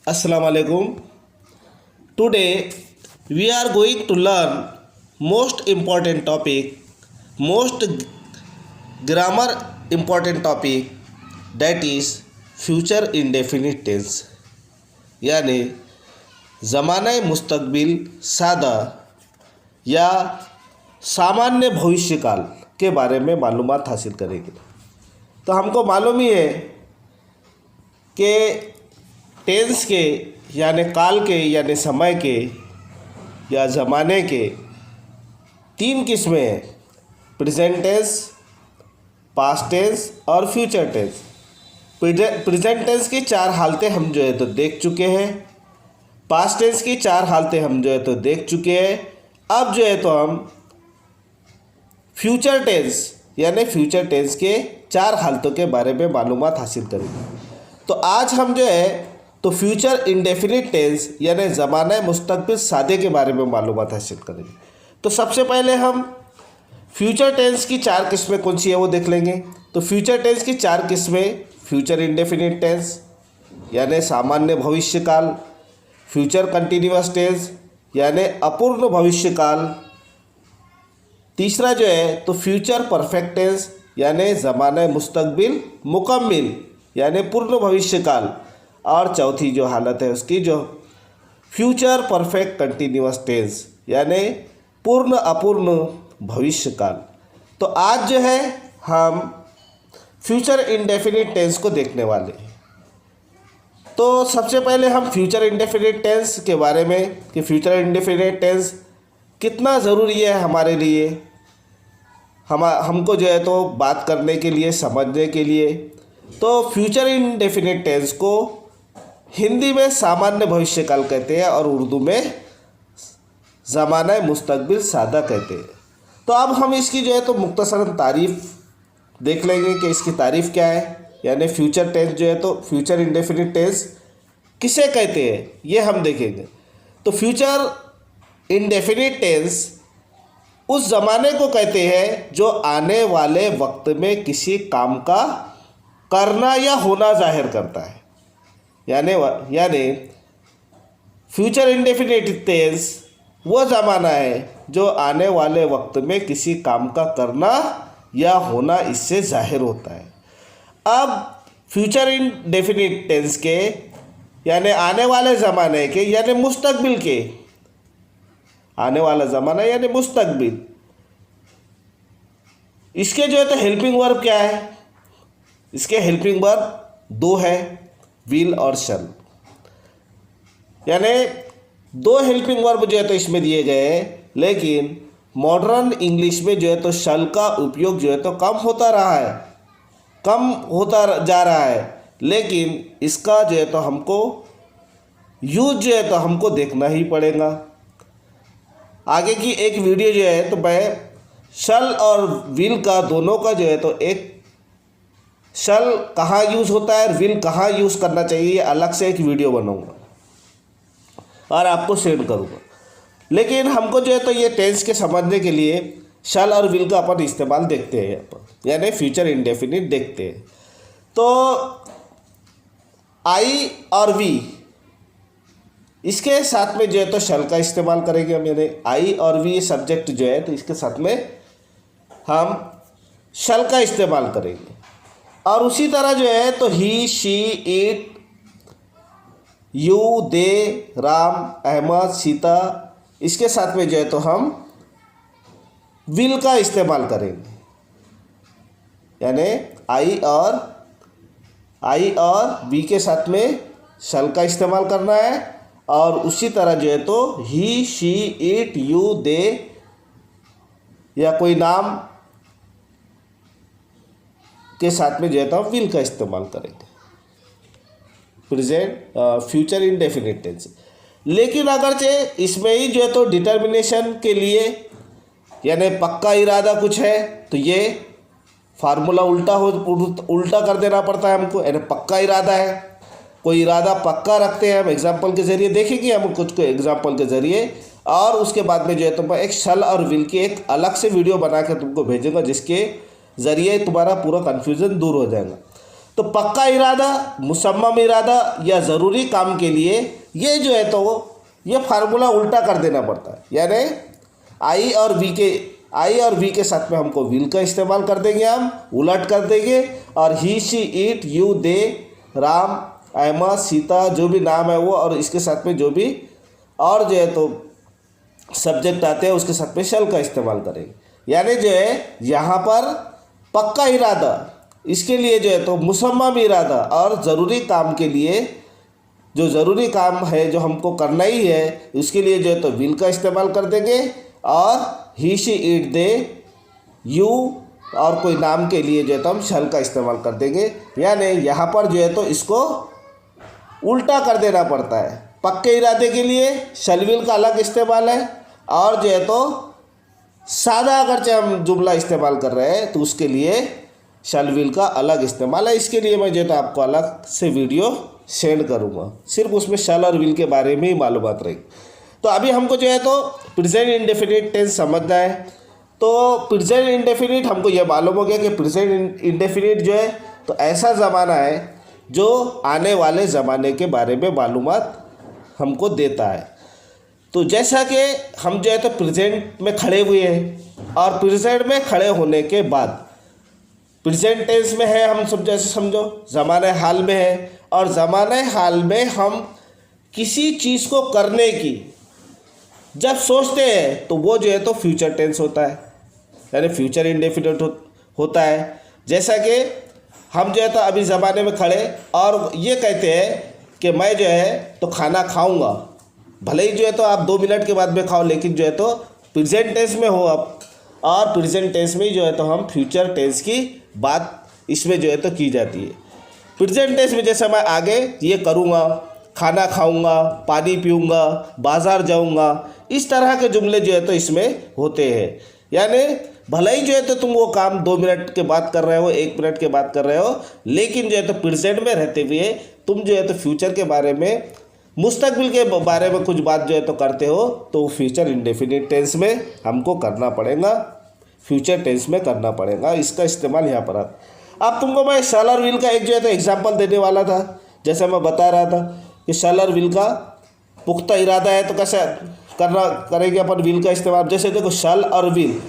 Assalamu alaikum. Today we are going to learn most important topic, most grammar important topic, that is future indefinite tense, यानी ज़माना मुस्तकबिल सादा या सामान्य भविष्यकाल के बारे में मालूमात हासिल करेंगे। तो हमको मालूम ही है कि टेंस के यानी काल के यानी समय के या ज़माने के तीन किस्में हैं, प्रेजेंट टेंस, पास्ट टेंस और फ्यूचर टेंस। प्रेजेंट टेंस की चार हालतें हम जो है तो देख चुके हैं, पास्ट टेंस की चार हालतें हम जो है तो देख चुके हैं। अब जो है तो हम फ्यूचर टेंस यानी फ्यूचर टेंस के चार हालतों के बारे में मालूमात हासिल करेंगे। तो आज हम जो है तो फ्यूचर इंडेफिनिट टेंस यानी ज़माना मुस्तकबिल सादे के बारे में मालूमात हासिल करेंगे। तो सबसे पहले हम फ्यूचर टेंस की चार किस्में कौन सी है वो देख लेंगे। तो फ्यूचर टेंस की चार किस्में, फ्यूचर इंडेफिनिट टेंस यानी सामान्य भविष्यकाल, फ्यूचर कंटिन्यूअस टेंस यानी अपूर्ण भविष्यकाल, तीसरा जो है तो फ्यूचर परफेक्ट टेंस यानी ज़माना मुस्तकबिल मुकम्मिल यानी पूर्ण भविष्यकाल, और चौथी जो हालत है उसकी जो फ्यूचर परफेक्ट कंटिन्यूअस टेंस यानी पूर्ण अपूर्ण भविष्यकाल। तो आज जो है हम फ्यूचर इंडेफिनिट टेंस को देखने वाले हैं। तो सबसे पहले हम फ्यूचर इंडेफिनिट टेंस के बारे में कि फ्यूचर इंडेफिनिट टेंस कितना ज़रूरी है हमारे लिए, हमको जो है तो बात करने के लिए, समझने के लिए। तो फ्यूचर इंडेफिनिट टेंस को हिंदी में सामान्य भविष्यकाल कहते हैं और उर्दू में ज़माना मुस्तकबिल सादा कहते हैं। तो अब हम इसकी जो है तो मुख्तसरन तारीफ़ देख लेंगे कि इसकी तारीफ़ क्या है, यानी फ्यूचर टेंस जो है तो फ्यूचर इंडेफिनिट टेंस किसे कहते हैं ये हम देखेंगे। तो फ्यूचर इंडेफिनिट टेंस उस ज़माने को कहते हैं जो आने वाले वक्त में किसी काम का करना या होना जाहिर करता है। यानी फ्यूचर इंडेफिनिट टेंस वो ज़माना है जो आने वाले वक्त में किसी काम का करना या होना इससे जाहिर होता है। अब फ्यूचर इंडेफिनिट टेंस के यानी आने वाले ज़माने के यानी मुस्तकबिल के, आने वाला ज़माना यानी मुस्तकबिल, इसके जो है तो हेल्पिंग वर्ब क्या है, इसके हेल्पिंग वर्ब दो है, विल और शल। यानी दो हेल्पिंग वर्ब जो है तो इसमें दिए गए हैं, लेकिन मॉडर्न इंग्लिश में जो है तो शल का उपयोग जो है तो कम होता जा रहा है, लेकिन इसका जो है तो हमको यूज जो है तो हमको देखना ही पड़ेगा। आगे की एक वीडियो जो है तो मैं शल और विल का दोनों का जो है तो एक शल कहाँ यूज़ होता है और विल कहाँ यूज़ करना चाहिए अलग से एक वीडियो बनाऊंगा और आपको सेंड करूँगा। लेकिन हमको जो है तो ये टेंस के समझने के लिए शल और विल का अपन इस्तेमाल देखते हैं यहाँ पर, यानी फ्यूचर इंडेफिनिट देखते हैं। तो आई और वी इसके साथ में जो है तो शल का इस्तेमाल करेंगे हम, यानी आई और वी सब्जेक्ट जो है तो इसके साथ में हम शल का इस्तेमाल करेंगे। और उसी तरह जो है तो ही, she, it, you, they, Ram, Ahmed, Sita, इसके साथ में जो है तो हम विल का इस्तेमाल करेंगे, यानी आई और वी के साथ में शल का इस्तेमाल करना है। और उसी तरह जो है तो ही, शी, इट, यू, दे या कोई नाम के साथ में जो है तो हम विल का इस्तेमाल करेंगे। Present future indefinite tense. लेकिन अगरचे इसमें ही जो है तो डिटर्मिनेशन के लिए यानी पक्का इरादा कुछ है तो ये फार्मूला उल्टा कर देना पड़ता है हमको, यानी पक्का इरादा है, कोई इरादा पक्का रखते हैं हम एग्जाम्पल के ज़रिए देखेंगे हम कुछ को एग्जाम्पल के ज़रिए, और उसके बाद में जो है तो मैं एक शल और विल की एक अलग से वीडियो बना के तुमको भेजूंगा जिसके ज़रिए तुम्हारा पूरा कन्फ्यूज़न दूर हो जाएगा। तो पक्का इरादा, मुसम्मम इरादा या ज़रूरी काम के लिए ये जो है तो ये फार्मूला उल्टा कर देना पड़ता है, यानी आई और वी के साथ में हमको विल का इस्तेमाल कर देंगे, हम उलट कर देंगे, और he she it you they Ram Ahmed Sita जो भी नाम है वो, और इसके साथ में जो भी और जो है तो सब्जेक्ट आते हैं उसके साथ में शल का इस्तेमाल करेंगे। यानी जो है यहाँ पर पक्का इरादा, इसके लिए जो है तो मुसम्मम इरादा, और ज़रूरी काम के लिए जो ज़रूरी काम है जो हमको करना ही है उसके लिए जो है तो विल का इस्तेमाल कर देंगे, और he she it they you और कोई नाम के लिए जो है तो हम शल का इस्तेमाल कर देंगे। यानी यहाँ पर जो है तो इसको उल्टा कर देना पड़ता है। पक्के इरादे के लिए शल विल का अलग इस्तेमाल है, और जो है तो सादा अगरचे हम जुमला इस्तेमाल कर रहे हैं तो उसके लिए शल विल का अलग इस्तेमाल है। इसके लिए मैं जो है तो आपको अलग से वीडियो सेंड करूँगा, सिर्फ उसमें शल और विल के बारे में ही मालूमात रहेगी। तो अभी हमको जो है तो प्रेजेंट इंडेफिनिट टेंस समझना है। तो प्रेजेंट इंडेफिनिट हमको ये मालूम हो गया कि प्रेजेंट इंडेफिनिट जो है तो ऐसा ज़माना है जो आने वाले ज़माने के बारे में मालूमात हमको देता है। तो जैसा कि हम जो है तो प्रेजेंट में खड़े हुए हैं, और प्रेजेंट में खड़े होने के बाद प्रेजेंट टेंस में है, हम सब जैसे समझो ज़माने हाल में है, और ज़माने हाल में हम किसी चीज़ को करने की जब सोचते हैं तो वो जो है तो फ्यूचर टेंस होता है, यानी फ्यूचर इंडेफिनिट होता है। जैसा कि हम जो है तो अभी ज़माने में खड़े और ये कहते हैं कि मैं जो है तो खाना खाऊंगा, भले ही जो है तो आप 2 मिनट के बाद में खाओ, लेकिन जो है तो प्रेजेंट टेंस में हो आप, और प्रेजेंट टेंस में जो है तो हम फ्यूचर टेंस की बात इसमें जो है तो की जाती है। प्रेजेंट टेंस में जैसे मैं आगे ये करूँगा, खाना खाऊंगा, पानी पीऊँगा, बाज़ार जाऊँगा, इस तरह के जुमले जो है तो इसमें होते हैं। यानी भले ही जो है तो तुम वो काम 2 मिनट के बाद कर रहे हो, 1 मिनट के बाद कर रहे हो, लेकिन जो है तो प्रेजेंट में रहते हुए तुम जो है तो फ्यूचर के बारे में, मुस्तकबिल के बारे में कुछ बात जो है तो करते हो, तो फ्यूचर इंडेफिनिट टेंस में हमको करना पड़ेगा, फ्यूचर टेंस में करना पड़ेगा। इसका इस्तेमाल यहाँ पर आता। अब तुमको मैं शैल और विल का एक जो है तो एग्जाम्पल देने वाला था, जैसे मैं बता रहा था कि शैल और विल का पुख्ता इरादा है तो कैसे करेंगे अपन विल का इस्तेमाल। जैसे देखो शैल और विल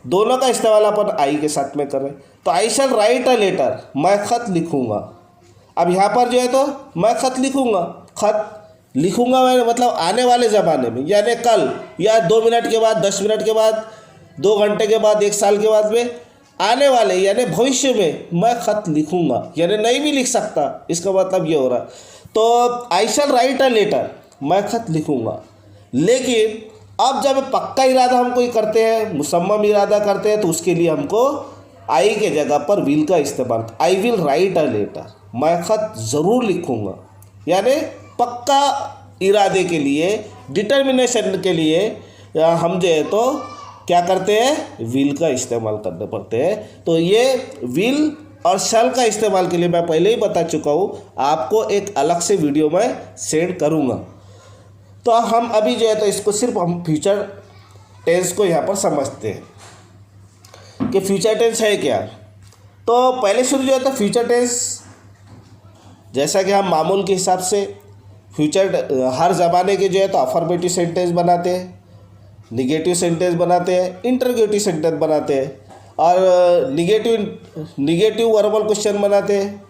दोनों का इस्तेमाल अपन आई के साथ में करें, तो I shell write a letter, मैं ख़त लिखूँगा। अब यहाँ पर जो है तो मैं ख़त लिखूँगा, ख़त लिखूँगा मैं मतलब आने वाले ज़माने में, यानी कल या 2 मिनट के बाद, 10 मिनट के बाद, 2 घंटे के बाद, 1 साल के बाद में आने वाले यानी भविष्य में मैं ख़त लिखूँगा, यानी नहीं भी लिख सकता, इसका मतलब ये हो रहा। तो I shell write a letter, मैं ख़त लिखूँगा। लेकिन अब जब पक्का इरादा हम कोई करते हैं, मुसम्मम इरादा करते हैं, तो उसके लिए हमको आई के जगह पर विल का इस्तेमाल, I will write a letter, मैं ख़त ज़रूर लिखूँगा। यानी पक्का इरादे के लिए, डिटर्मिनेशन के लिए हम जो है तो क्या करते हैं, विल का इस्तेमाल करने पड़ते हैं। तो ये विल और शैल का इस्तेमाल के लिए मैं पहले ही बता चुका हूँ, आपको एक अलग से वीडियो में सेंड करूँगा। तो हम अभी जो है तो इसको सिर्फ हम फ्यूचर टेंस को यहाँ पर समझते हैं कि फ्यूचर टेंस है क्या। तो पहले शुरू जो है तो फ्यूचर टेंस, जैसा कि हम मामूल के हिसाब से फ्यूचर हर ज़माने के जो है तो अफर्मेटिव सेंटेंस बनाते हैं, निगेटिव सेंटेंस बनाते हैं, इंटरोगेटिव सेंटेंस बनाते हैं, और निगेटिव वर्बल क्वेश्चन बनाते हैं,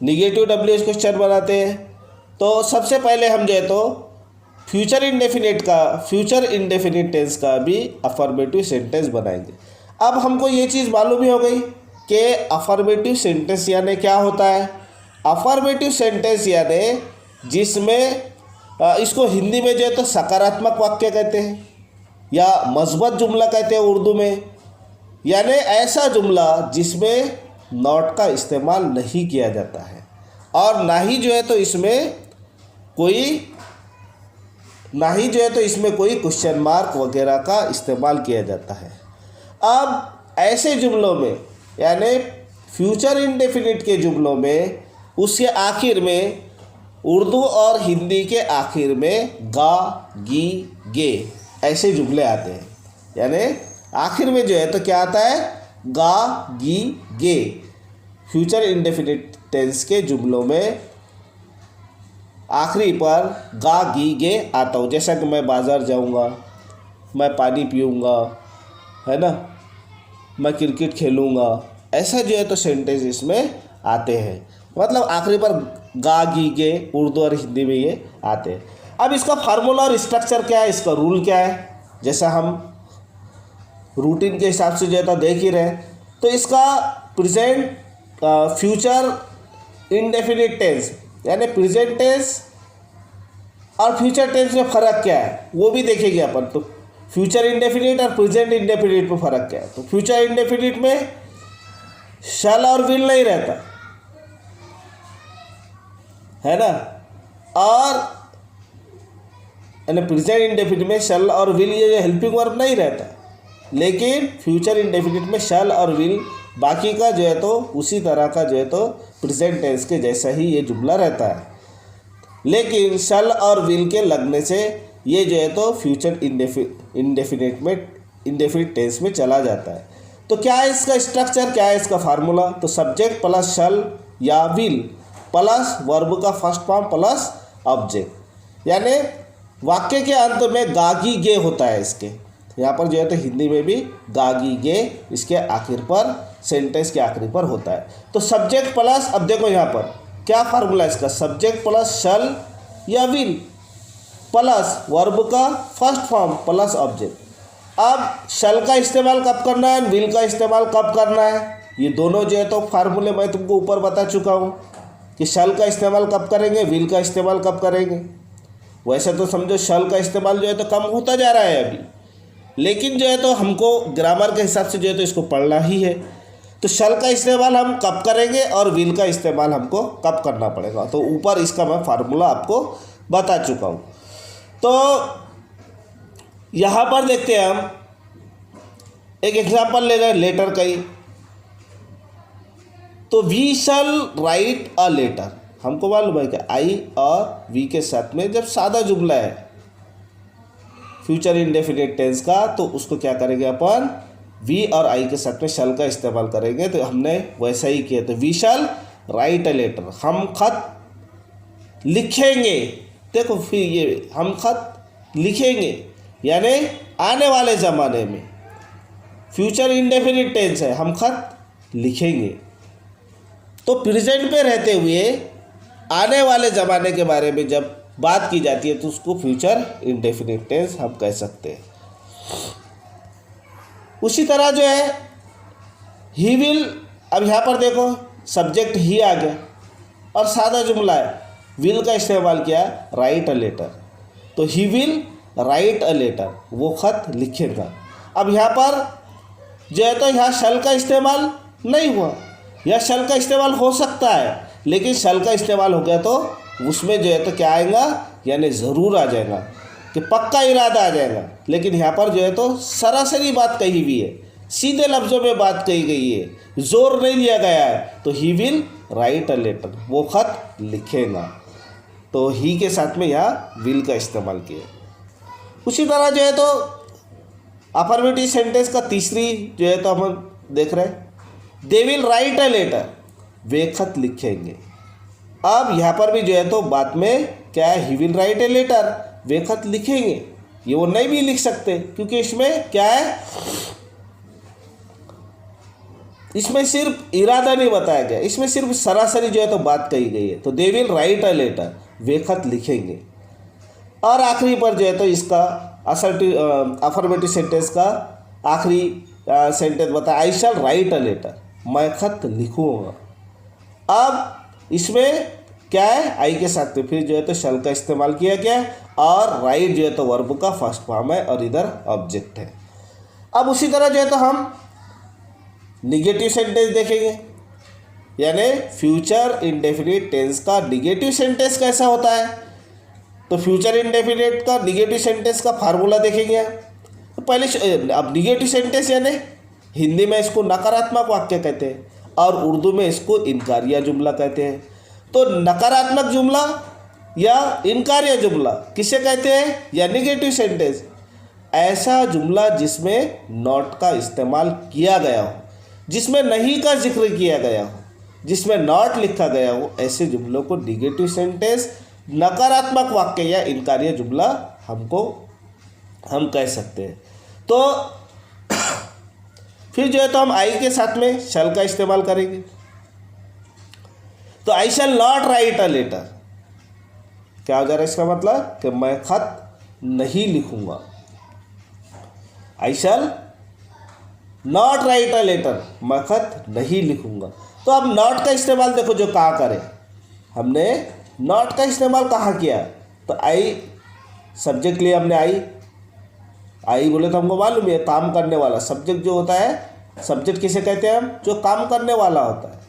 निगेटिव WH क्वेश्चन बनाते हैं। तो सबसे पहले हम जो है तो फ्यूचर इंडेफिनिट टेंस का भी अफर्मेटिव सेंटेंस बनाएंगे। अब हमको ये चीज़ मालूम ही हो गई कि अफर्मेटिव सेंटेंस यानी क्या होता है। अफर्मेटिव सेंटेंस यानी जिसमें इसको हिंदी में जो है तो सकारात्मक वाक्य कहते हैं या मस्बत जुमला कहते हैं उर्दू में, यानी ऐसा जुमला जिसमें नॉट का इस्तेमाल नहीं किया जाता है और ना ही जो है तो इसमें कोई ना ही जो है तो इसमें कोई क्वेश्चन मार्क वगैरह का इस्तेमाल किया जाता है। अब ऐसे जुमलों में यानी फ्यूचर इंडेफिनिट के जुमलों में उसके आखिर में उर्दू और हिंदी के आखिर में गा, गी, गे ऐसे जुमले आते हैं। यानी आखिर में जो है तो क्या आता है, गा, गी, गे। फ्यूचर इंडेफिनिट टेंस के जुमलों में आखिरी पर गा, गी, गे आता हो। जैसा कि मैं बाज़ार जाऊंगा, मैं पानी पीऊँगा, है ना, मैं क्रिकेट खेलूँगा, ऐसा जो है तो सेंटेंस इसमें आते हैं। मतलब आखिरी पर गा, गी, गे उर्दू और हिंदी में ये आते हैं। अब इसका फार्मूला और स्ट्रक्चर क्या है, इसका रूल क्या है, जैसा हम रूटीन के हिसाब से जो है तो देख ही रहे। तो इसका प्रेजेंट फ्यूचर इंडेफिनिट टेंस यानी प्रेजेंट टेंस और फ्यूचर टेंस में फ़र्क क्या है वो भी देखेंगे अपन। तो फ्यूचर इंडेफिनिट और प्रेजेंट इंडेफिनिट में फ़र्क क्या है। तो फ्यूचर इंडेफिनिट में शैल और विल नहीं रहता, है ना, और यानी प्रेजेंट इंडेफिनिट में शैल और विल ये हेल्पिंग वर्ब नहीं रहता, लेकिन फ्यूचर इंडेफिनिट में शैल और विल बाकी का जो है तो उसी तरह का जो है तो प्रेजेंट टेंस के जैसा ही ये जुमला रहता है। लेकिन शैल और विल के लगने से ये जो है तो फ्यूचर इंडेफिनिट में इंडेफिनिट टेंस में चला जाता है। तो क्या है इसका स्ट्रक्चर, क्या है इसका फार्मूला। तो सब्जेक्ट प्लस शैल या विल प्लस वर्ब का फर्स्ट फॉर्म प्लस ऑब्जेक्ट, यानी वाक्य के अंत में गागी गे होता है। इसके यहाँ पर जो है तो हिंदी में भी गागी गे इसके आखिर पर सेंटेंस के आखिरी पर होता है। तो सब्जेक्ट प्लस, अब देखो यहाँ पर क्या फार्मूला इसका, सब्जेक्ट प्लस शैल या विल प्लस वर्ब का फर्स्ट फॉर्म प्लस ऑब्जेक्ट। अब शैल का इस्तेमाल कब करना है, विल का इस्तेमाल कब करना है, ये दोनों जो है तो फार्मूले मैं तुमको ऊपर बता चुका हूँ कि शैल का इस्तेमाल कब करेंगे, विल का इस्तेमाल कब करेंगे। वैसे तो समझो शैल का इस्तेमाल जो है तो कम होता जा रहा है अभी, लेकिन जो है तो हमको ग्रामर के हिसाब से जो है तो इसको पढ़ना ही है। तो शैल का इस्तेमाल हम कब करेंगे और विल का इस्तेमाल हमको कब करना पड़ेगा, तो ऊपर इसका मैं फार्मूला आपको बता चुका हूँ। तो यहाँ पर देखते हैं हम एक एग्जांपल ले रहे हैं लेटर का ही। तो we shall write a letter, हमको मालूम है कि आई और वी के साथ में जब सादा जुमला है फ्यूचर इंडेफिनिट टेंस का, तो उसको क्या करेंगे अपन, वी और आई के साथ में शैल का इस्तेमाल करेंगे। तो हमने वैसा ही किया। तो we shall write a letter, हम खत लिखेंगे। देखो फिर ये हम खत लिखेंगे यानी आने वाले ज़माने में फ्यूचर इंडेफिनिट टेंस है, हम खत लिखेंगे। तो प्रेजेंट में रहते हुए आने वाले ज़माने के बारे में जब बात की जाती है तो उसको फ्यूचर इंडेफिनिट टेंस हम कह सकते हैं। उसी तरह जो है ही विल, अब यहाँ पर देखो सब्जेक्ट ही आ गया और सादा जुमला है, विल का इस्तेमाल किया राइट अ लेटर। तो he will write a letter, वो खत लिखेगा। अब यहाँ पर जो है तो यहाँ शैल का इस्तेमाल नहीं हुआ, या शैल का इस्तेमाल हो सकता है, लेकिन शैल का इस्तेमाल हो गया तो उसमें जो है तो क्या आएगा, यानी ज़रूर आ जाएगा कि पक्का इरादा आ जाएगा। लेकिन यहाँ पर जो है तो सरासरी बात कही हुई है, सीधे लफ्ज़ों में बात कही गई है, जोर नहीं दिया गया है। तो he will write a letter, वो खत लिखेगा। तो ही के साथ में यहाँ विल का इस्तेमाल किया। उसी तरह जो है तो अफर्मेटिव सेंटेंस का तीसरी जो है तो हम देख रहे हैं, they will write a letter, वे खत लिखेंगे। अब यहाँ पर भी जो है तो बात में क्या है, he will write a letter, वे खत लिखेंगे। ये वो नहीं भी लिख सकते क्योंकि इसमें क्या है, इसमें सिर्फ इरादा नहीं बताया गया, इसमें सिर्फ सरासरी जो है तो बात कही गई है। तो they will write a letter, वे खत लिखेंगे। और आखिरी पर जो है तो इसका असर्टिव अफर्मेटिव सेंटेंस का आखिरी सेंटेंस बताया, आई शैल राइट अ लेटर, मैं खत लिखूँगा। अब इसमें क्या है, आई के साथ में फिर जो है तो शैल का इस्तेमाल किया गया और राइट जो है तो वर्ब का फर्स्ट फॉर्म है और इधर ऑब्जेक्ट है। अब उसी तरह जो है तो हम निगेटिव सेंटेंस देखेंगे, यानी फ्यूचर इंडेफिनिट टेंस का निगेटिव सेंटेंस कैसा होता है। तो फ्यूचर इंडेफिनिट का निगेटिव सेंटेंस का फार्मूला देखेंगे। तो पहले अब निगेटिव सेंटेंस यानी हिंदी में इसको नकारात्मक वाक्य कहते हैं और उर्दू में इसको इनकारिया जुमला कहते हैं। तो नकारात्मक जुमला या इनकारिया जुमला किसे कहते हैं, या निगेटिव सेंटेंस ऐसा जुमला जिसमें नॉट का इस्तेमाल किया गया हो, जिसमें नहीं का जिक्र किया गया हो, जिसमें नॉट लिखा गया हो, ऐसे जुमलों को निगेटिव सेंटेंस, नकारात्मक वाक्य या इनकारिया जुमला हम कह सकते हैं। तो फिर जो है तो हम आई के साथ में शल का इस्तेमाल करेंगे। तो I shall not write a letter, क्या हो जा रहा है इसका मतलब कि मैं खत नहीं लिखूंगा। I shall not write a letter, मैं खत नहीं लिखूंगा। तो अब नॉट का इस्तेमाल देखो जो कहाँ करें, हमने नॉट का इस्तेमाल कहाँ किया। तो आई सब्जेक्ट लिए हमने आई बोले तो हमको मालूम है काम करने वाला। सब्जेक्ट जो होता है, सब्जेक्ट किसे कहते हैं हम, जो काम करने वाला होता है।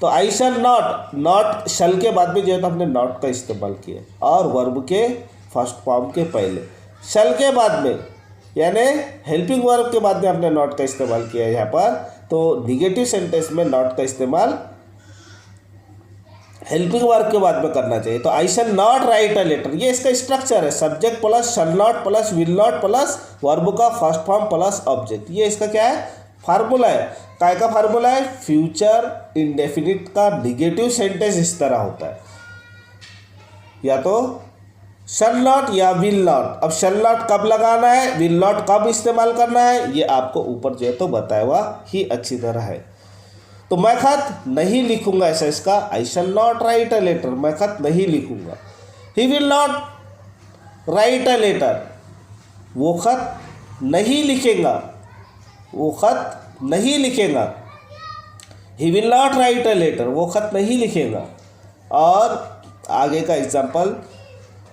तो आई शैल नॉट शल के बाद में जो है तो हमने नॉट का इस्तेमाल किया और वर्ब के फर्स्ट फॉर्म के पहले, शल के बाद में यानी हेल्पिंग वर्ब के बाद में हमने नॉट का इस्तेमाल किया यहाँ पर। तो निगेटिव सेंटेंस में नॉट का इस्तेमाल हेल्पिंग वर्ब के बाद में करना चाहिए। तो I shall not write a letter, ये इसका स्ट्रक्चर है, subject plus shall not plus will not plus verb का फर्स्ट फॉर्म प्लस ऑब्जेक्ट। ये इसका क्या है, फार्मूला है। काय का फार्मूला है, फ्यूचर इंडेफिनिट का निगेटिव सेंटेंस इस तरह होता है, या तो शैल नॉट या विल नॉट। अब शैल नॉट कब लगाना है, विल नॉट कब इस्तेमाल करना है, ये आपको ऊपर जो है तो बताया हुआ ही अच्छी तरह है। तो मैं खत नहीं लिखूंगा, ऐसा इसका I shall not write a letter, मैं खत नहीं लिखूंगा। He will not write a letter, वो खत नहीं लिखेगा, वो खत नहीं लिखेगा। He will not write a letter, वो खत नहीं लिखेगा। और आगे का एग्जाम्पल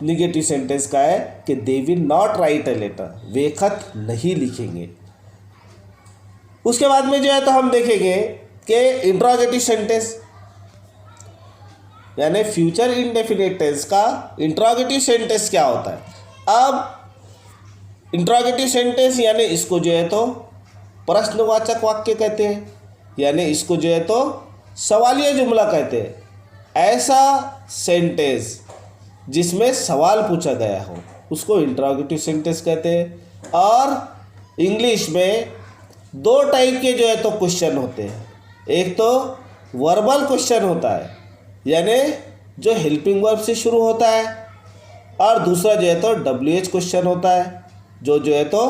निगेटिव सेंटेंस का है कि they will not write a letter, वे खत नहीं लिखेंगे। उसके बाद में जो है तो हम देखेंगे कि इंट्रोगेटिव सेंटेंस यानी फ्यूचर इंडेफिनिट टेंस का इंट्रोगेटिव सेंटेंस क्या होता है। अब इंट्रोगेटिव सेंटेंस यानी इसको जो है तो प्रश्नवाचक वाक्य कहते हैं, यानी इसको जो है तो सवालिया जुमला कहते हैं। ऐसा सेंटेंस जिसमें सवाल पूछा गया हो उसको इंट्रोगेटिव सेंटेंस कहते हैं। और इंग्लिश में दो टाइप के जो है तो क्वेश्चन होते हैं, एक तो वर्बल क्वेश्चन होता है यानी जो हेल्पिंग वर्ब से शुरू होता है, और दूसरा जो है तो WH क्वेश्चन होता है जो है तो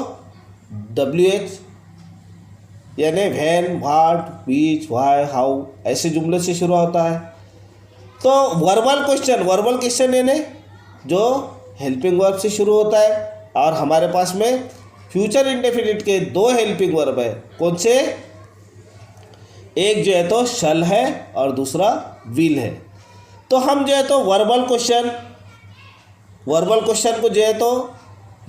WH यानी when, what, which, why, how ऐसे जुमले से शुरू होता है। तो वर्बल क्वेश्चन यानी जो हेल्पिंग वर्ब से शुरू होता है, और हमारे पास में फ्यूचर इंडेफिनिट के दो हेल्पिंग वर्ब है, कौन से, एक जो है तो शल है और दूसरा विल है। तो हम जो है तो वर्बल क्वेश्चन को जो है तो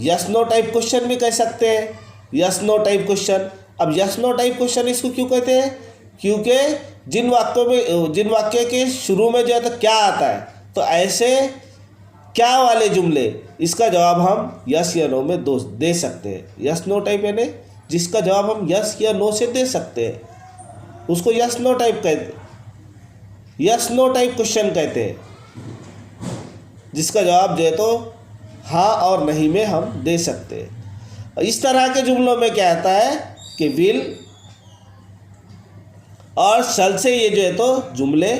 यस नो टाइप क्वेश्चन भी कह सकते हैं, यस नो टाइप क्वेश्चन। अब यस नो टाइप क्वेश्चन इसको क्यों कहते हैं, क्योंकि जिन वाक्य के शुरू में जो है तो क्या आता है, तो ऐसे क्या वाले जुमले इसका जवाब हम यस या नो में दे सकते हैं। यस नो टाइप यानी जिसका जवाब हम यस या नो से दे सकते हैं उसको यस नो टाइप क्वेश्चन कहते हैं, जिसका जवाब जो है तो हाँ और नहीं में हम दे सकते हैं। इस तरह के जुमलों में क्या आता है कि विल और शल से ये जो है तो जुमले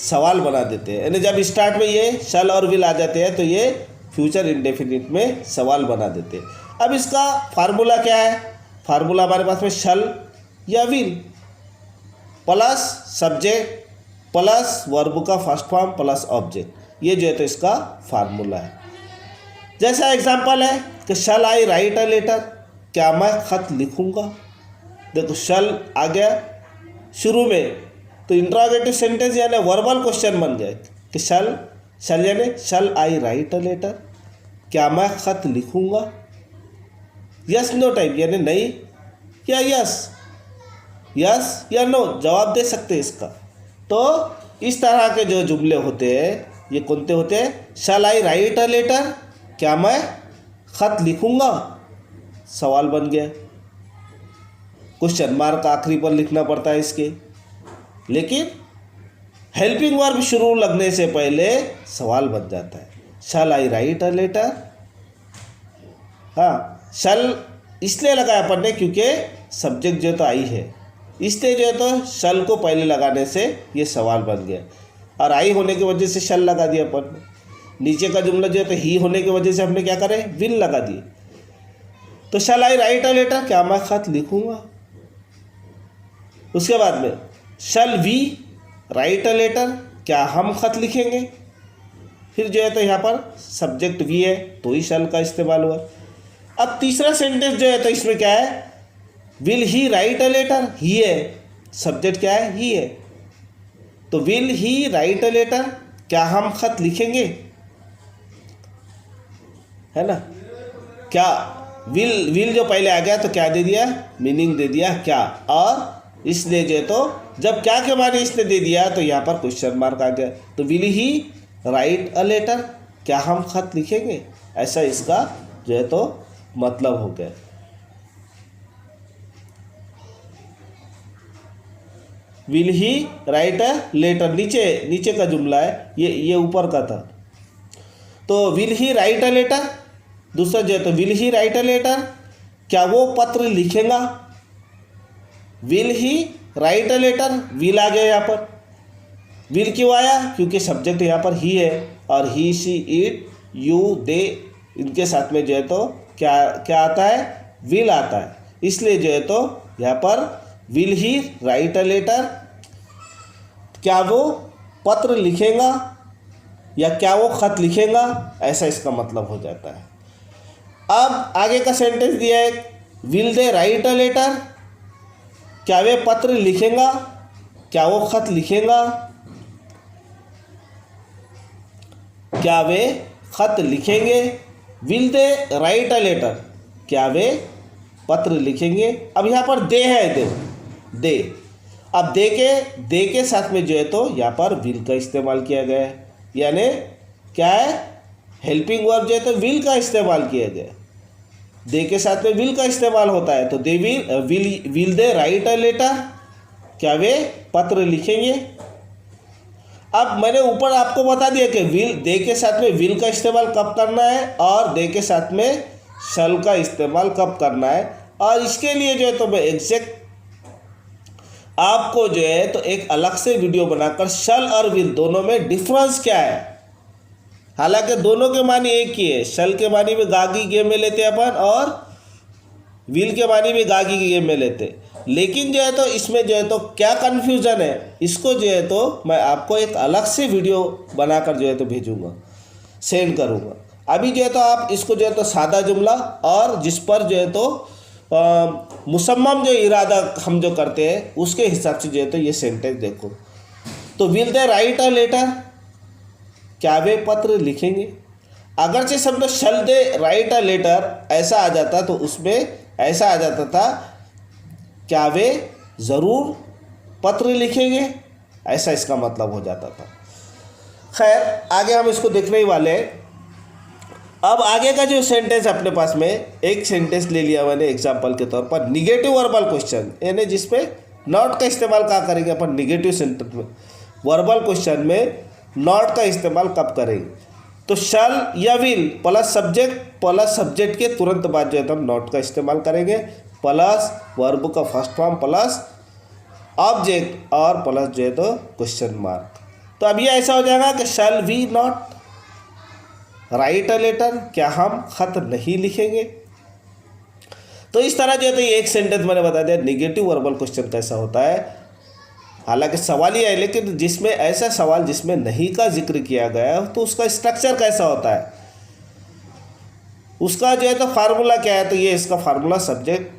सवाल बना देते हैं, यानी जब स्टार्ट में ये शल और विल आ जाते हैं तो ये फ्यूचर इंडेफिनिट में सवाल बना देते हैं। अब इसका फार्मूला क्या है, फार्मूला हमारे पास में शल या will plus subject plus verb का फर्स्ट फॉर्म प्लस ऑब्जेक्ट, ये जो है तो इसका फार्मूला है। जैसा एग्जांपल है कि शल आई राइट अ लेटर, क्या मैं खत लिखूंगा। देखो शल आ गया शुरू में, तो इंट्रोगेटिव सेंटेंस यानी वर्बल क्वेश्चन बन गया कि शल यानी शल आई राइट अ लेटर, क्या मैं खत लिखूंगा। यस नो टाइप यानी नहीं या यस या नो जवाब दे सकते हैं इसका। तो इस तरह के जो जुमले होते हैं ये कौनते होते हैं? शैल आई राइट अ लेटर, क्या मैं खत लिखूंगा, सवाल बन गया। क्वेश्चन मार्क आखिरी पर लिखना पड़ता है इसके, लेकिन हेल्पिंग वर्ब शुरू लगने से पहले सवाल बन जाता है। शैल आई राइट अ लेटर, हाँ शैल इसलिए लगाया अपन ने क्योंकि सब्जेक्ट जो तो आई है, इसलिए जो है तो शैल को पहले लगाने से ये सवाल बन गया, और आई होने की वजह से शैल लगा दिया अपन ने। नीचे का जुमला जो है तो ही होने की वजह से हमने क्या करे, विल लगा दिए। तो शैल आई राइट अ लेटर, क्या मैं खत लिखूंगा। उसके बाद में shall we write a letter, क्या हम खत लिखेंगे। फिर जो है तो यहाँ पर सब्जेक्ट वी है तो ही शैल का इस्तेमाल हुआ। अब तीसरा सेंटेंस जो है तो इसमें क्या है, will he write a letter, he है, सब्जेक्ट क्या है, ही है, तो will he write a letter, क्या हम खत लिखेंगे, है ना। क्या विल जो पहले आ गया तो क्या दे दिया, मीनिंग दे दिया क्या, और इसलिए जो है तो जब क्या के माने इसने दे दिया तो यहाँ पर क्वेश्चन मार्क आ गया। तो will he write a letter, क्या हम खत लिखेंगे, ऐसा इसका जो है तो मतलब हो गया। Will he write a letter, नीचे का जुमला है, ये ऊपर का था। तो will he write a letter, दूसरा जो है तो will he write a letter, क्या वो पत्र लिखेगा। Will he write a letter, will आ गया यहाँ पर। विल क्यों आया, क्योंकि सब्जेक्ट यहाँ पर ही है, और ही शी इट यू दे इनके साथ में जो है तो क्या आता है, विल आता है। इसलिए जो है तो यहाँ पर will he write a letter, क्या वो पत्र लिखेगा या क्या वो खत लिखेगा, ऐसा इसका मतलब हो जाता है। अब आगे का सेंटेंस दिया है, will they write a letter, क्या वे पत्र लिखेगा, क्या वो खत लिखेगा, क्या वे खत लिखेंगे। Will they write a letter, क्या वे पत्र लिखेंगे। अब यहाँ पर दे है, दे अब दे के साथ में जो है तो यहाँ पर विल का इस्तेमाल किया गया है, यानी क्या है, हेल्पिंग वर्ब जो है तो विल का इस्तेमाल किया गया। दे के साथ में विल का इस्तेमाल होता है, तो they will they write a letter, क्या वे पत्र लिखेंगे। अब मैंने ऊपर आपको बता दिया कि विल, दे के साथ में विल का इस्तेमाल कब करना है और दे के साथ में शैल का इस्तेमाल कब करना है, और इसके लिए जो है तो मैं एग्जैक्ट आपको जो है तो एक अलग से वीडियो बनाकर शैल और विल दोनों में डिफरेंस क्या है। हालांकि दोनों के मानी एक ही है, शैल के मानी में गागी गेम में लेते हैं अपन, और विल के मानी में गागी गेम में लेते, लेकिन जो है तो इसमें जो है तो क्या कन्फ्यूज़न है, इसको जो है तो मैं आपको एक अलग से वीडियो बनाकर जो है तो भेजूँगा, सेंड करूँगा। अभी जो है तो आप इसको जो है तो सादा जुमला और जिस पर जो है तो मुसम्मम जो इरादा हम जो करते हैं उसके हिसाब से जो है तो ये सेंटेंस देखो। तो will they write a letter, क्या वे पत्र लिखेंगे। अगरचे शब्द शैल दे राइट अ लेटर ऐसा आ जाता तो उसमें ऐसा आ जाता था, क्या वे ज़रूर पत्र लिखेंगे, ऐसा इसका मतलब हो जाता था। खैर आगे हम इसको देखने ही वाले हैं। अब आगे का जो सेंटेंस अपने पास में एक सेंटेंस ले लिया मैंने एग्जाम्पल के तौर पर, निगेटिव वर्बल क्वेश्चन, यानी जिसपे नॉट का इस्तेमाल कहाँ करेंगे अपन, निगेटिव सेंटेंस में। वर्बल क्वेश्चन में नॉट का इस्तेमाल कब करेंगे, तो शैल या विल प्लस सब्जेक्ट के तुरंत बाद जो है तो हम नॉट का इस्तेमाल करेंगे, प्लस वर्ब का फर्स्ट फॉर्म प्लस ऑब्जेक्ट और प्लस जो है तो क्वेश्चन मार्क। तो अब ये ऐसा हो जाएगा कि shall we not write a letter, क्या हम खत नहीं लिखेंगे। तो इस तरह जो है तो ये एक सेंटेंस मैंने बता दिया निगेटिव वर्बल क्वेश्चन कैसा होता है। हालांकि सवाल ही है, लेकिन जिसमें ऐसा सवाल जिसमें नहीं का जिक्र किया गया है तो उसका स्ट्रक्चर कैसा होता है, उसका जो है तो फार्मूला क्या है। तो ये इसका फार्मूला सब्जेक्ट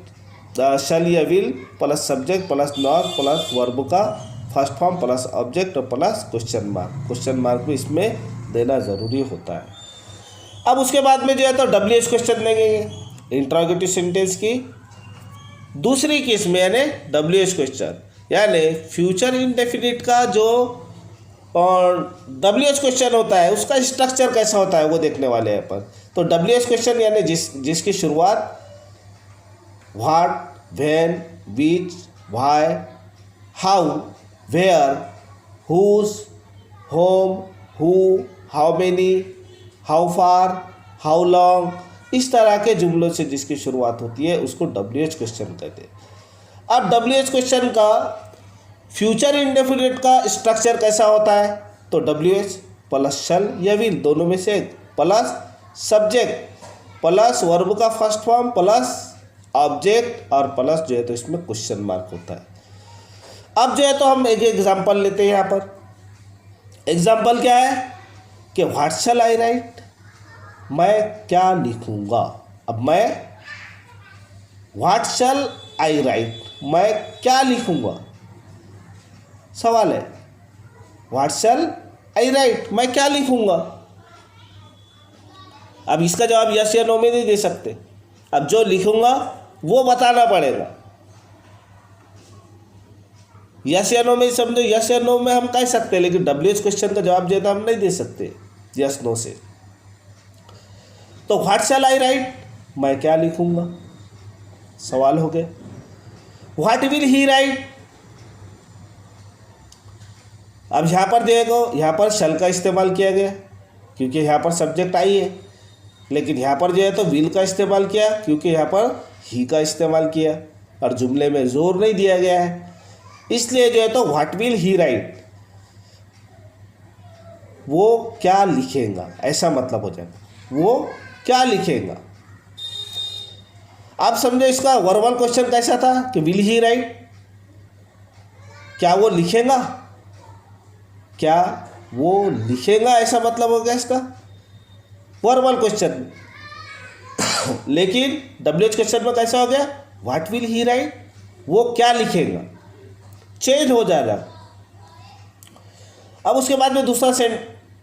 शैल या will plus subject plus not plus verb का फर्स्ट फॉर्म प्लस ऑब्जेक्ट और प्लस क्वेश्चन मार्क भी इसमें देना ज़रूरी होता है। अब उसके बाद में जो है तो WH क्वेश्चन देंगे इंट्रोगेटिव सेंटेंस की दूसरी केस में, यानी WH क्वेश्चन, यानी फ्यूचर इंडेफिनिट का जो और WH क्वेश्चन होता है उसका स्ट्रक्चर कैसा होता है वो देखने वाले हैं अपन। तो WH क्वेश्चन यानी जिसकी शुरुआत what, when, which, why, how, where, whose, whom, who, how many, how far, how long, इस तरह के जुमलों से जिसकी शुरुआत होती है उसको WH क्वेश्चन कहते हैं। अब WH क्वेश्चन का फ्यूचर इंडेफिनिट का स्ट्रक्चर कैसा होता है? तो WH प्लस शल या विल दोनों में से एक, प्लस सब्जेक्ट, प्लस वर्ब का फर्स्ट फॉर्म, प्लस ऑब्जेक्ट, और प्लस जो है तो इसमें क्वेश्चन मार्क होता है। अब जो है तो हम एक एग्जांपल लेते हैं यहाँ पर। एग्जांपल क्या है कि व्हाट शैल आई राइट, मैं क्या लिखूँगा। अब मैं व्हाट शैल आई राइट, मैं क्या लिखूँगा, सवाल है। व्हाट शैल आई राइट, मैं क्या लिखूँगा। अब इसका जवाब यस या नो में नहीं दे सकते। अब जो लिखूँगा वो बताना पड़ेगा। यस या नो में समझो, यस या नो में हम कह सकते हैं, लेकिन WH क्वेश्चन का जवाब जो है तो हम नहीं दे सकते यस नो से। तो व्हाट शैल आई राइट, मैं क्या लिखूँगा, सवाल हो गया। व्हाट विल ही राइट, अब यहाँ पर देखो, यहाँ पर शल का इस्तेमाल किया गया क्योंकि यहाँ पर सब्जेक्ट आई है, लेकिन यहाँ पर जो है तो विल का इस्तेमाल किया क्योंकि यहाँ पर ही का इस्तेमाल किया और जुमले में जोर नहीं दिया गया है, इसलिए जो है तो व्हाट विल ही राइट, वो क्या लिखेगा, ऐसा मतलब हो जाता, वो क्या लिखेगा। आप समझो इसका वर्बल क्वेश्चन कैसा था कि विल ही राइट, क्या वो लिखेगा, क्या वो लिखेगा, ऐसा मतलब हो गया इसका वर्बल क्वेश्चन। लेकिन WH क्वेश्चन में कैसा हो गया, व्हाट विल ही राइट, वो क्या लिखेगा, चेंज हो जाएगा। अब उसके बाद में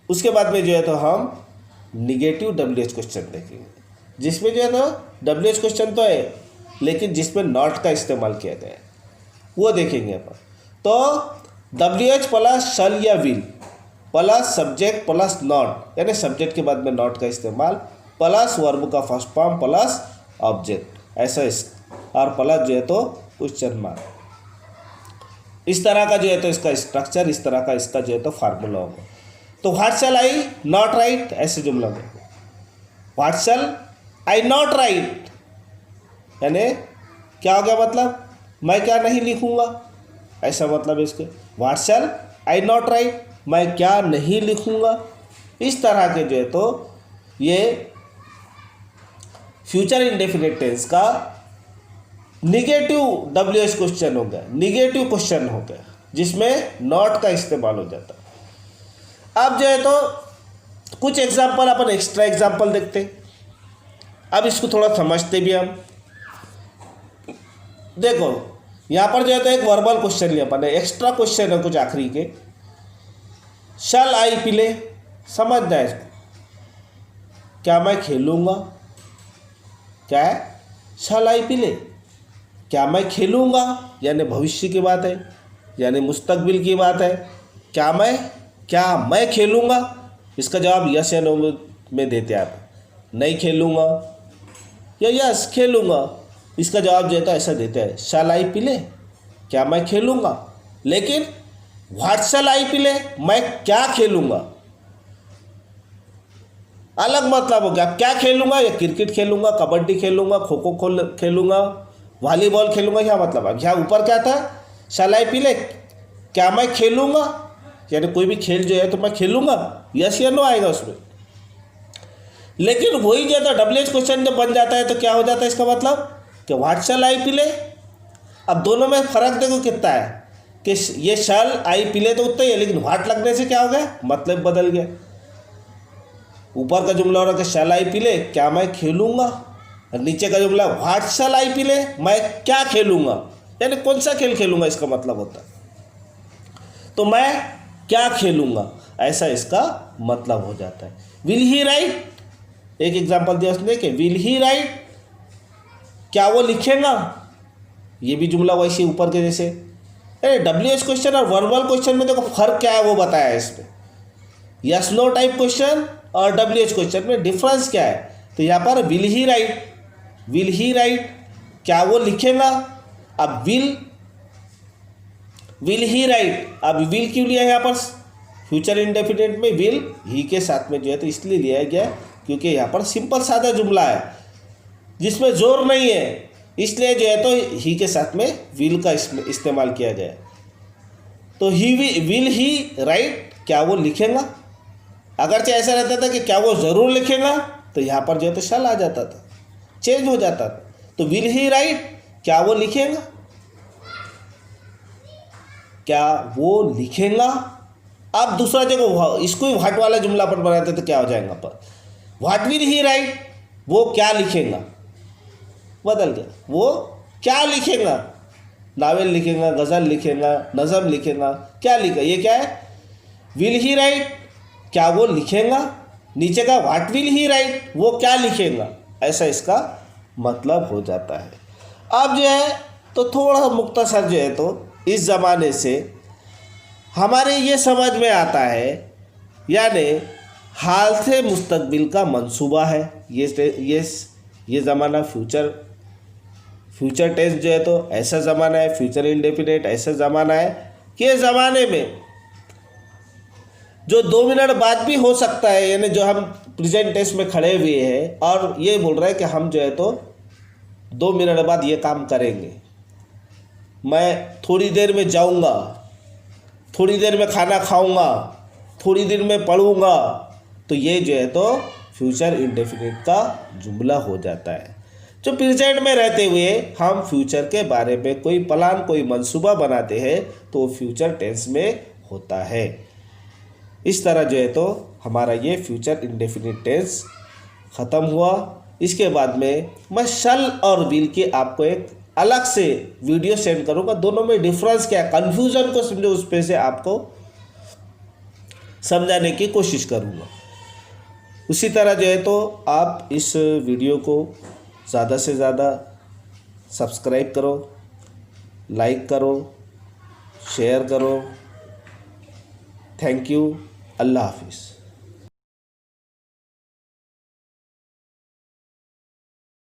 उसके बाद में जो है तो हम निगेटिव WH क्वेश्चन देखेंगे, जिसमें जो है तो WH क्वेश्चन तो है लेकिन जिसमें नॉट का इस्तेमाल किया गया है वो देखेंगे अपन। तो WH प्लस शल या will plus subject plus not, यानी सब्जेक्ट के बाद में नॉट का इस्तेमाल, प्लस वर्ब का फर्स्ट फॉर्म प्लस ऑब्जेक्ट, ऐसा और प्लस जो है तो क्वेश्चन मार्क। इस तरह का जो है तो इसका स्ट्रक्चर, इस तरह का इसका जो है तो फार्मूला होगा। तो what shell I not right, ऐसे जुमला में what shell I not right, यानी क्या हो गया, मतलब मैं क्या नहीं लिखूँगा, ऐसा मतलब इसके। What shell I not right, मैं क्या नहीं लिखूँगा। इस तरह के जो है तो ये फ्यूचर इंडेफिनिट टेंस का निगेटिव WH क्वेश्चन हो गया, निगेटिव क्वेश्चन हो गया जिसमें नॉट का इस्तेमाल हो जाता। अब जो है तो कुछ एग्जाम्पल अपन एक्स्ट्रा एग्जाम्पल देखते हैं। अब इसको थोड़ा समझते भी हम। देखो यहाँ पर जो है तो एक वर्बल क्वेश्चन लिया अपन ने, एक्स्ट्रा क्वेश्चन है कुछ आखिरी के। शैल आई प्ले, समझना है इसको, क्या मैं खेलूँगा, क्या है, शैल आई प्ले, क्या मैं खेलूँगा, यानी भविष्य की बात है, यानी मुस्तकबिल की बात है। क्या मैं खेलूँगा, इसका जवाब यस या नो में देते आप, नहीं खेलूँगा या यस खेलूँगा, इसका जवाब जो है तो ऐसा देते हैं, शैल आई प्ले, क्या मैं खेलूँगा। लेकिन व्हाट शैल आई प्ले, मैं क्या खेलूँगा, अलग मतलब हो गया। क्या खेलूँगा, या क्रिकेट खेलूँगा, कबड्डी खेलूँगा, खो खो खेलूँगा, वॉलीबॉल खेलूँगा, क्या मतलब। अब यहाँ ऊपर क्या था, शैल आई प्ले, क्या मैं खेलूँगा, यानी कोई भी खेल जो है तो मैं खेलूँगा, यस या नो आएगा उसमें। लेकिन वही जो है WH क्वेश्चन जब बन जाता है तो क्या हो जाता है इसका मतलब कि व्हाट शैल आई प्ले। अब दोनों में फ़र्क देखो कितना है कि ये शैल आई प्ले तो उतना ही है, लेकिन व्हाट लगने से क्या हो गया, मतलब बदल गया। ऊपर का जुमला हो रहा है कि शैल आई प्ले, क्या मैं खेलूँगा, और नीचे का जुमला व्हाट शैल आई प्ले, मैं क्या खेलूँगा, यानी कौन सा खेल खेलूँगा इसका मतलब होता है। तो मैं क्या खेलूँगा, ऐसा इसका मतलब हो जाता है। विल ही राइट, एक एग्जांपल दिया उसने कि विल ही राइट, क्या वो लिखेगा, ये भी जुमला वैसे ऊपर के जैसे। अरे WH क्वेश्चन और वर्बल क्वेश्चन में देखो फर्क क्या है वो बताया है इसमें। यस नो टाइप क्वेश्चन और WH क्वेश्चन में डिफरेंस क्या है। तो यहाँ पर विल ही राइट, क्या वो लिखेगा। अब विल ही राइट, अब विल क्यों लिया है यहाँ पर फ्यूचर इंडेफिनिट में, विल ही के साथ में जो है तो इसलिए लिया गया क्योंकि यहाँ पर सिंपल सादा जुमला है जिसमें जोर नहीं है, इसलिए जो है तो ही के साथ में विल का इस्तेमाल किया गया। तो विल ही राइट, क्या वो लिखेगा। अगरचे ऐसा रहता था कि क्या वो ज़रूर लिखेगा तो यहाँ पर जो है तो शल आ जाता था, चेंज हो जाता था। तो विल ही राइट, क्या वो लिखेगा, क्या वो लिखेगा। अब दूसरा जगह इसको ही व्हाट वाला जुमला पर बनाते तो क्या हो जाएगा पर व्हाट विल ही राइट, वो क्या लिखेगा, बदल गया, वो क्या लिखेगा। नावल लिखेगा, गज़ल लिखेगा, नज़म लिखेगा, क्या लिखेगा, ये क्या है विल ही राइट, क्या वो लिखेगा। नीचे का व्हाट विल ही राइट, वो क्या लिखेगा, ऐसा इसका मतलब हो जाता है। अब जो है तो थोड़ा मुख्तसर जो है तो इस ज़माने से हमारे ये समझ में आता है, यानी हाल से मुस्तकबिल का मंसूबा है। ये ज़माना फ्यूचर टेंस जो है तो ऐसा ज़माना है, फ्यूचर इंडेफिनिट ऐसा ज़माना है कि ये ज़माने में जो 2 मिनट बाद भी हो सकता है, यानी जो हम प्रेजेंट टेंस में खड़े हुए हैं और ये बोल रहे हैं कि हम जो है तो 2 मिनट बाद ये काम करेंगे, मैं थोड़ी देर में जाऊंगा, थोड़ी देर में खाना खाऊंगा, थोड़ी देर में पढ़ूंगा, तो ये जो है तो फ्यूचर इंडेफिनिट का जुमला हो जाता है। जो प्रेजेंट में रहते हुए हम फ्यूचर के बारे में कोई प्लान, कोई मंसूबा बनाते हैं तो वो फ्यूचर टेंस में होता है। इस तरह जो है तो हमारा ये फ्यूचर इंडेफिनिट टेंस ख़त्म हुआ। इसके बाद में मैं शल और विल की आपको एक अलग से वीडियो सेंड करूँगा, दोनों में डिफरेंस क्या है, कन्फ्यूज़न को समझो, उस पे से आपको समझाने की कोशिश करूँगा। उसी तरह जो है तो आप इस वीडियो को ज़्यादा से ज़्यादा सब्सक्राइब करो, लाइक करो, शेयर करो। Thank you. अल्लाह हाफिज़।